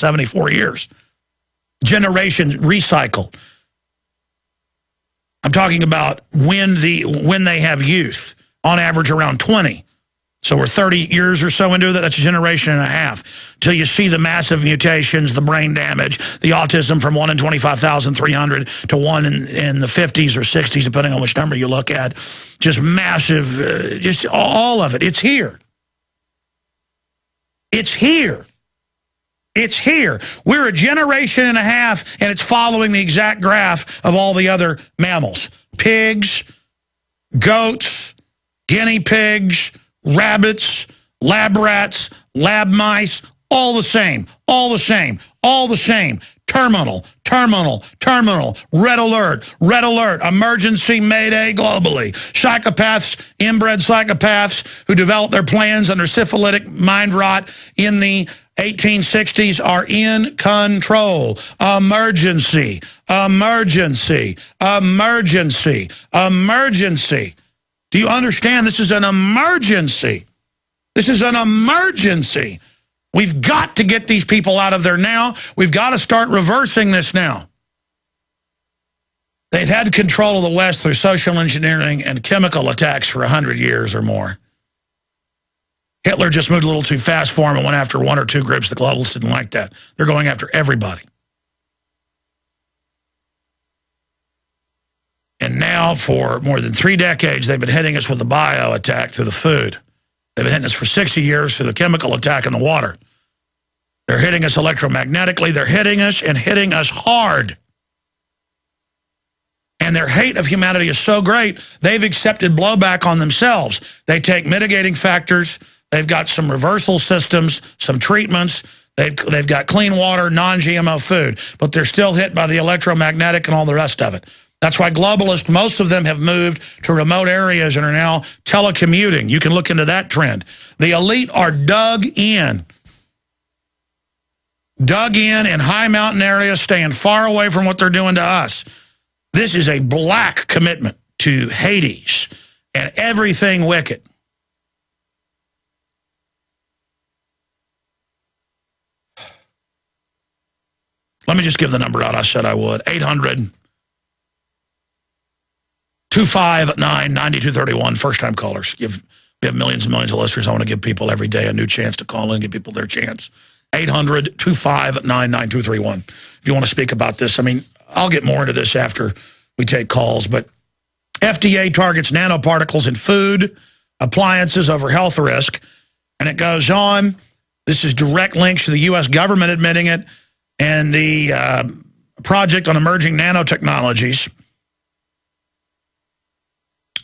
74 years. Generation recycled. I'm talking about when they have youth, on average around 20. So we're 30 years or so into that. That's a generation and a half. Till you see the massive mutations, the brain damage, the autism from 1 in 25,300 to 1 in the 50s or 60s, depending on which number you look at. Just massive, just all of it. It's here. It's here. It's here. We're a generation and a half, and it's following the exact graph of all the other mammals. Pigs, goats, guinea pigs, rabbits, lab rats, lab mice, all the same, all the same, all the same. Terminal, terminal, terminal, red alert, emergency mayday globally. Psychopaths, inbred psychopaths who develop their plans under syphilitic mind rot in the 1860s are in control. Emergency, emergency, emergency, emergency. Do you understand? This is an emergency. This is an emergency. We've got to get these people out of there now. We've got to start reversing this now. They've had control of the West through social engineering and chemical attacks for 100 years or more. Hitler just moved a little too fast for him and went after one or two groups. The globalists didn't like that. They're going after everybody. And now for more than 3 decades, they've been hitting us with the bio attack through the food. They've been hitting us for 60 years through the chemical attack in the water. They're hitting us electromagnetically. They're hitting us and hitting us hard. And their hate of humanity is so great, they've accepted blowback on themselves. They take mitigating factors. They've got some reversal systems, some treatments. They've got clean water, non-GMO food. But they're still hit by the electromagnetic and all the rest of it. That's why globalists, most of them have moved to remote areas and are now telecommuting. You can look into that trend. The elite are dug in high mountain areas, staying far away from what they're doing to us. This is a black commitment to Hades and everything wicked. Let me just give the number out. I said I would. 800-259-9231. First-time callers. We have millions and millions of listeners. I want to give people every day a new chance to call in, give people their chance. 800-259-9231. If you want to speak about this, I mean, I'll get more into this after we take calls, but FDA targets nanoparticles in food, appliances over health risk, and it goes on. This is direct links to the U.S. government admitting it and the Project on Emerging Nanotechnologies.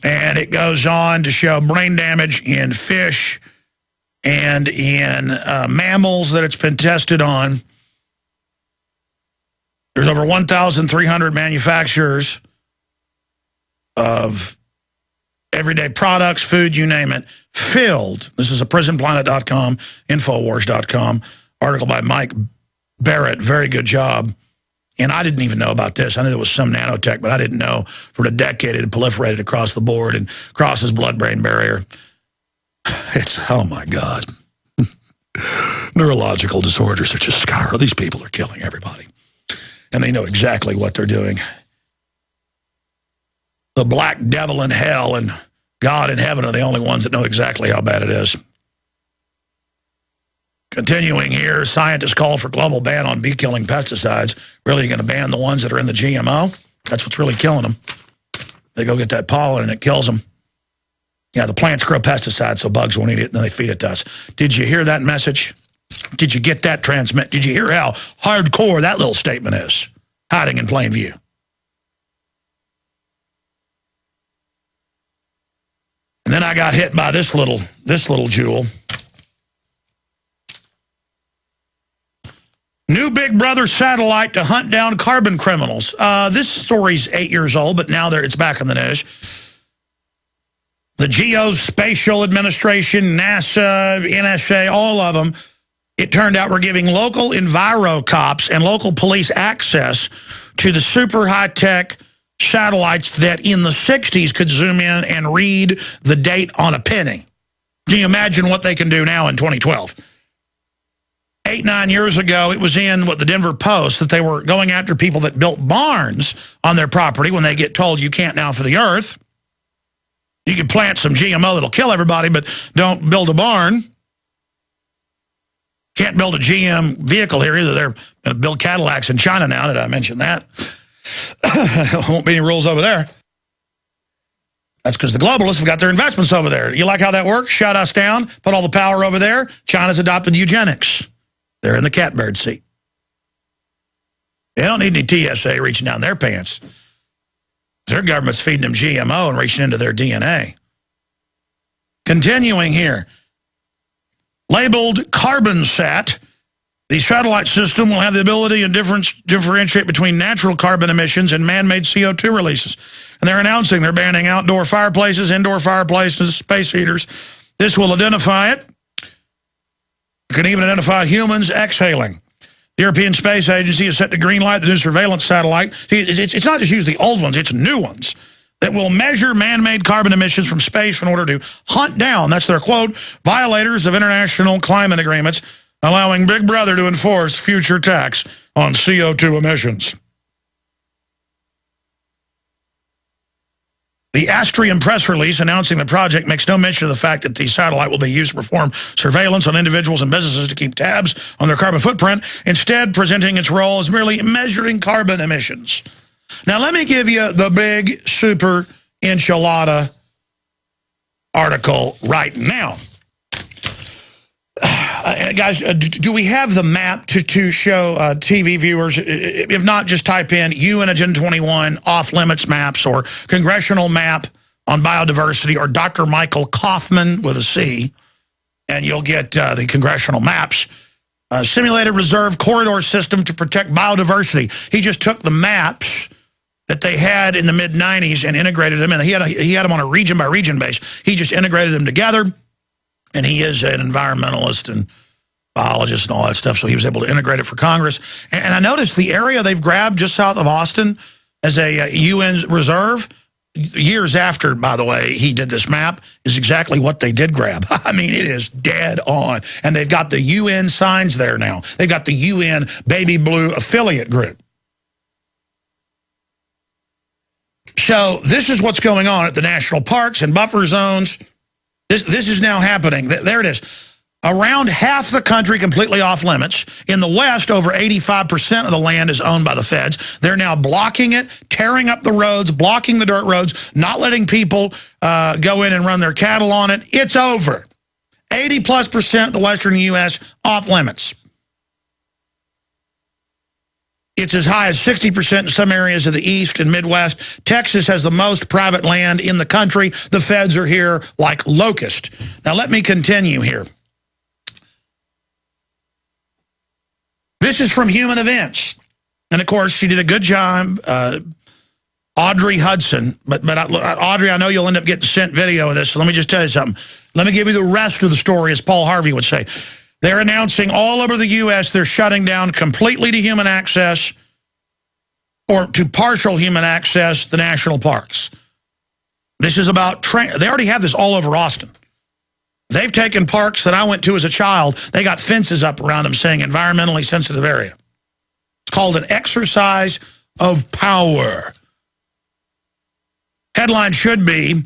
And it goes on to show brain damage in fish and in mammals that it's been tested on. There's over 1,300 manufacturers of everyday products, food, you name it, filled. This is a Prisonplanet.com, Infowars.com, article by Mike Barrett. Very good job. And I didn't even know about this. I knew there was some nanotech, but I didn't know for a decade it had proliferated across the board and crosses blood-brain barrier. It's, oh my God. Neurological disorders are just skyrocketing. These people are killing everybody. And they know exactly what they're doing. The black devil in hell and God in heaven are the only ones that know exactly how bad it is. Continuing here, scientists call for global ban on bee-killing pesticides. Really going to ban the ones that are in the GMO? That's what's really killing them. They go get that pollen and it kills them. Yeah, the plants grow pesticides so bugs won't eat it and then they feed it to us. Did you hear that message? Did you get that transmit? Did you hear how hardcore that little statement is? Hiding in plain view. And then I got hit by this little jewel. New Big Brother satellite to hunt down carbon criminals. This story's 8 years old, but now it's back in the news. The Geospatial Administration, NASA, NSA, all of them, it turned out were giving local enviro cops and local police access to the super high-tech satellites that in the 60s could zoom in and read the date on a penny. Can you imagine what they can do now in 2012? 8, 9 years ago, it was in the Denver Post that they were going after people that built barns on their property when they get told you can't now for the earth. You can plant some GMO that'll kill everybody, but don't build a barn. Can't build a GM vehicle here either. They're going to build Cadillacs in China now. Did I mention that? Won't be any rules over there. That's because the globalists have got their investments over there. You like how that works? Shut us down, put all the power over there. China's adopted eugenics. They're in the catbird seat. They don't need any TSA reaching down their pants. Their government's feeding them GMO and reaching into their DNA. Continuing here. Labeled CarbonSat, the satellite system will have the ability to differentiate between natural carbon emissions and man-made CO2 releases. And they're announcing they're banning outdoor fireplaces, indoor fireplaces, space heaters. This will identify it. It can even identify humans exhaling. The European Space Agency has set the green light the new surveillance satellite. It's not just use the old ones, it's new ones that will measure man-made carbon emissions from space in order to hunt down, that's their quote, violators of international climate agreements, allowing Big Brother to enforce future tax on CO2 emissions. The Austrian press release announcing the project makes no mention of the fact that the satellite will be used to perform surveillance on individuals and businesses to keep tabs on their carbon footprint, instead presenting its role as merely measuring carbon emissions. Now, let me give you the big super enchilada article right now. Guys, do we have the map to show TV viewers? If not, just type in UN Agenda 21 off-limits maps or congressional map on biodiversity or Dr. Michael Kaufman with a C, and you'll get the congressional maps. Simulated reserve corridor system to protect biodiversity. He just took the maps that they had in the mid-90s and integrated them in. He had them on a region-by-region base. He just integrated them together. And he is an environmentalist and biologist and all that stuff, so he was able to integrate it for Congress. And I noticed the area they've grabbed just south of Austin as a UN reserve, years after, by the way, he did this map, is exactly what they did grab. I mean, it is dead on. And they've got the UN signs there now. They've got the UN Baby Blue affiliate group. So this is what's going on at the national parks and buffer zones. This is now happening. There it is. Around half the country completely off limits. In the West, over 85% of the land is owned by the feds. They're now blocking it, tearing up the roads, blocking the dirt roads, not letting people go in and run their cattle on it. It's over. 80+% of the Western U.S. off limits. It's as high as 60% in some areas of the East and Midwest. Texas has the most private land in the country. The feds are here like locusts. Now, let me continue here. This is from Human Events. And, of course, she did a good job, Audrey Hudson. But Audrey, I know you'll end up getting sent video of this, so let me just tell you something. Let me give you the rest of the story, as Paul Harvey would say. They're announcing all over the U.S. they're shutting down completely to human access or to partial human access the national parks. This is about, they already have this all over Austin. They've taken parks that I went to as a child. They got fences up around them saying environmentally sensitive area. It's called an exercise of power. Headline should be,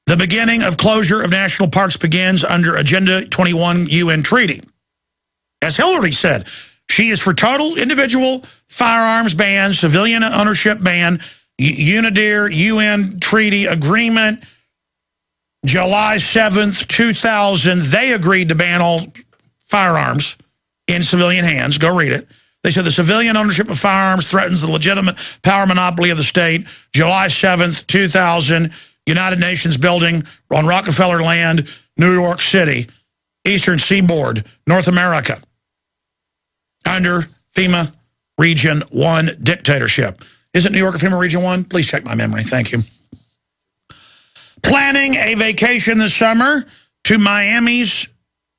the beginning of closure of national parks begins under Agenda 21 UN treaty. As Hillary said, she is for total individual firearms ban, civilian ownership ban, UNIDIR, UN treaty agreement, July 7th, 2000. They agreed to ban all firearms in civilian hands. Go read it. They said the civilian ownership of firearms threatens the legitimate power monopoly of the state. July 7th, 2000. United Nations building on Rockefeller land, New York City, Eastern Seaboard, North America, under FEMA Region 1 dictatorship. Isn't New York a FEMA Region 1? Please check my memory. Thank you. Planning a vacation this summer to Miami's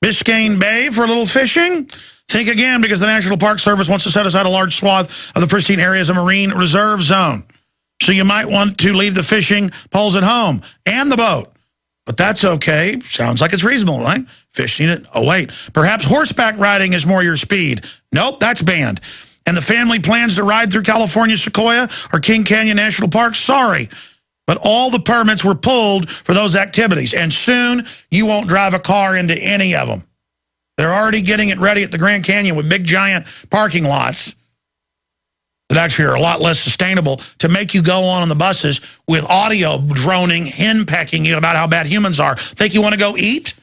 Biscayne Bay for a little fishing? Think again, because the National Park Service wants to set aside a large swath of the pristine area as a marine reserve zone. So you might want to leave the fishing poles at home and the boat. But that's okay. Sounds like it's reasonable, right? Fishing it. Oh, wait. Perhaps horseback riding is more your speed. Nope, that's banned. And the family plans to ride through California Sequoia or King Canyon National Park? Sorry. But all the permits were pulled for those activities. And soon, you won't drive a car into any of them. They're already getting it ready at the Grand Canyon with big, giant parking lots that actually are a lot less sustainable to make you go on the buses with audio droning, henpecking you about how bad humans are. Think you want to go eat?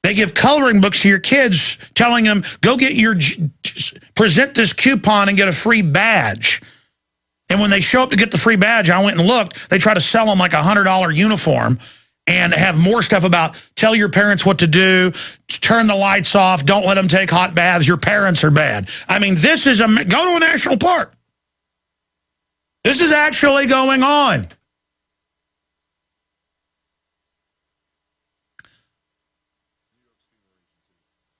They give coloring books to your kids telling them, go get your, present this coupon and get a free badge. And when they show up to get the free badge, I went and looked, they try to sell them like a $100 uniform and have more stuff about tell your parents what to do, turn the lights off, don't let them take hot baths, your parents are bad. I mean, this is, go to a national park. This is actually going on.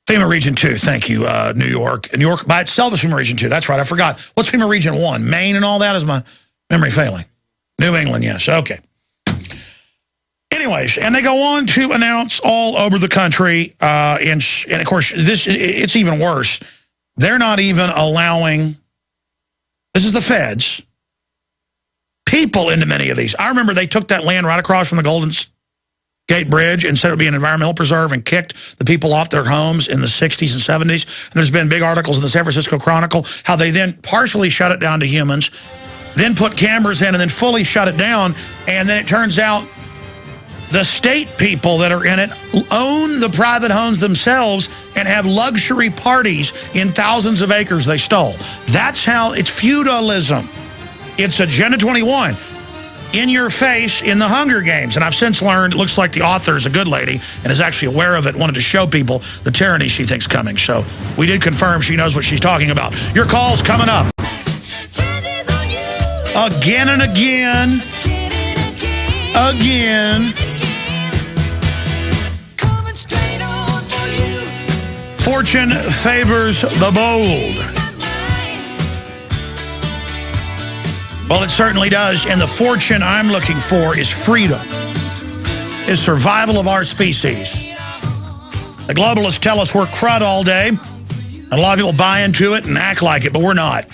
FEMA Region 2, thank you, New York. New York by itself is FEMA Region 2. That's right, I forgot. What's FEMA Region 1? Maine and all that? Is my memory failing? New England, yes, okay. Anyways, and they go on to announce all over the country, and of course, it's even worse. They're not even allowing, this is the feds, people into many of these. I remember they took that land right across from the Golden Gate Bridge and said it would be an environmental preserve and kicked the people off their homes in the 60s and 70s. And there's been big articles in the San Francisco Chronicle how they then partially shut it down to humans, then put cameras in and then fully shut it down. And then it turns out the state people that are in it own the private homes themselves and have luxury parties in thousands of acres they stole. That's how it's feudalism. It's Agenda 21 in your face in the Hunger Games. And I've since learned it looks like the author is a good lady and is actually aware of it, wanted to show people the tyranny she thinks coming. So we did confirm she knows what she's talking about. Your call's coming up. Again and again. Again. Fortune favors the bold. Well, it certainly does, and the fortune I'm looking for is freedom, is survival of our species. The globalists tell us we're crud all day, and a lot of people buy into it and act like it, but we're not.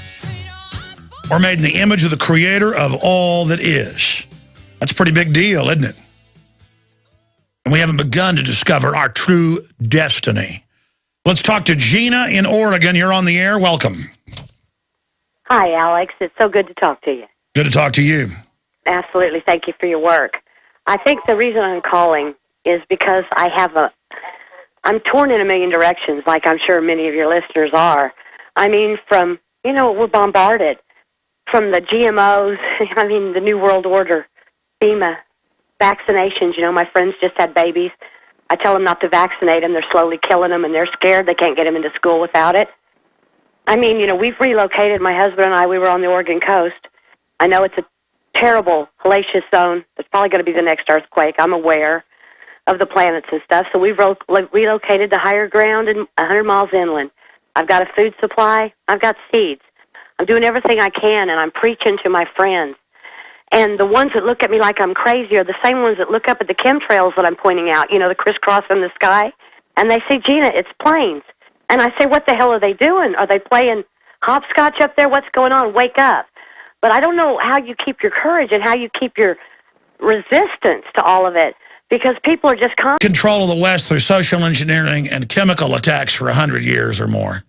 We're made in the image of the creator of all that is. That's a pretty big deal, isn't it? And we haven't begun to discover our true destiny. Let's talk to Gina in Oregon. You're on the air. Welcome. Hi, Alex. It's so good to talk to you. Good to talk to you. Absolutely. Thank you for your work. I think the reason I'm calling is because I'm torn in a million directions, like I'm sure many of your listeners are. I mean, we're bombarded from the GMOs, the New World Order, FEMA, vaccinations. My friends just had babies. I tell them not to vaccinate them. They're slowly killing them, and they're scared. They can't get them into school without it. We've relocated, my husband and I. We were on the Oregon coast. I know it's a terrible, hellacious zone. It's probably going to be the next earthquake. I'm aware of the planets and stuff. So we've relocated to higher ground and 100 miles inland. I've got a food supply. I've got seeds. I'm doing everything I can, and I'm preaching to my friends. And the ones that look at me like I'm crazy are the same ones that look up at the chemtrails that I'm pointing out, the crisscross in the sky. And they say, Gina, it's planes. And I say, what the hell are they doing? Are they playing hopscotch up there? What's going on? Wake up. But I don't know how you keep your courage and how you keep your resistance to all of it, because people are just control of the West through social engineering and chemical attacks for 100 years or more.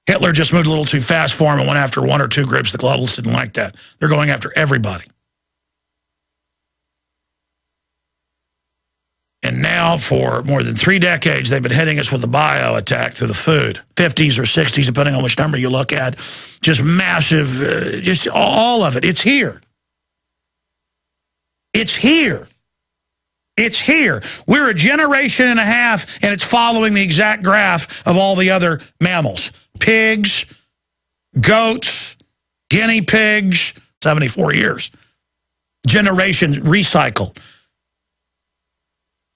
Hitler just moved a little too fast for him and went after one or two groups. The globalists didn't like that. They're going after everybody. And now, for more than 3 decades, they've been hitting us with the bio attack through the food. 50s or 60s, depending on which number you look at. Just massive, just all of it. It's here. It's here. It's here. We're a generation and a half, and it's following the exact graph of all the other mammals. Pigs, goats, guinea pigs, 74 years. Generation recycled.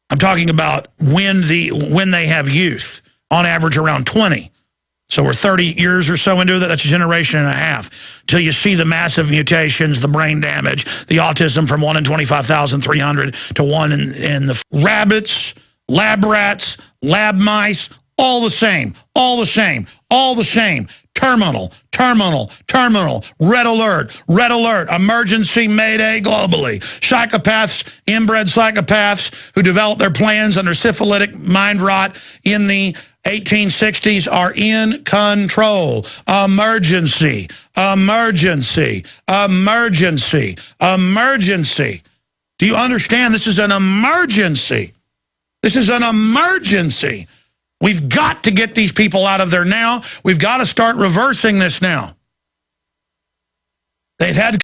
I'm talking about when they have youth, on average around 20. So we're 30 years or so into that. That's a generation and a half till you see the massive mutations, the brain damage, the autism from 1 in 25,300 to 1 in the rabbits, lab rats, lab mice, all the same, all the same, all the same. Terminal, terminal, terminal, red alert, emergency mayday globally. Psychopaths, inbred psychopaths who develop their plans under syphilitic mind rot in the 1860s are in control. Emergency, emergency, emergency, emergency. Do you understand? This is an emergency. This is an emergency. We've got to get these people out of there now. We've got to start reversing this now. They've had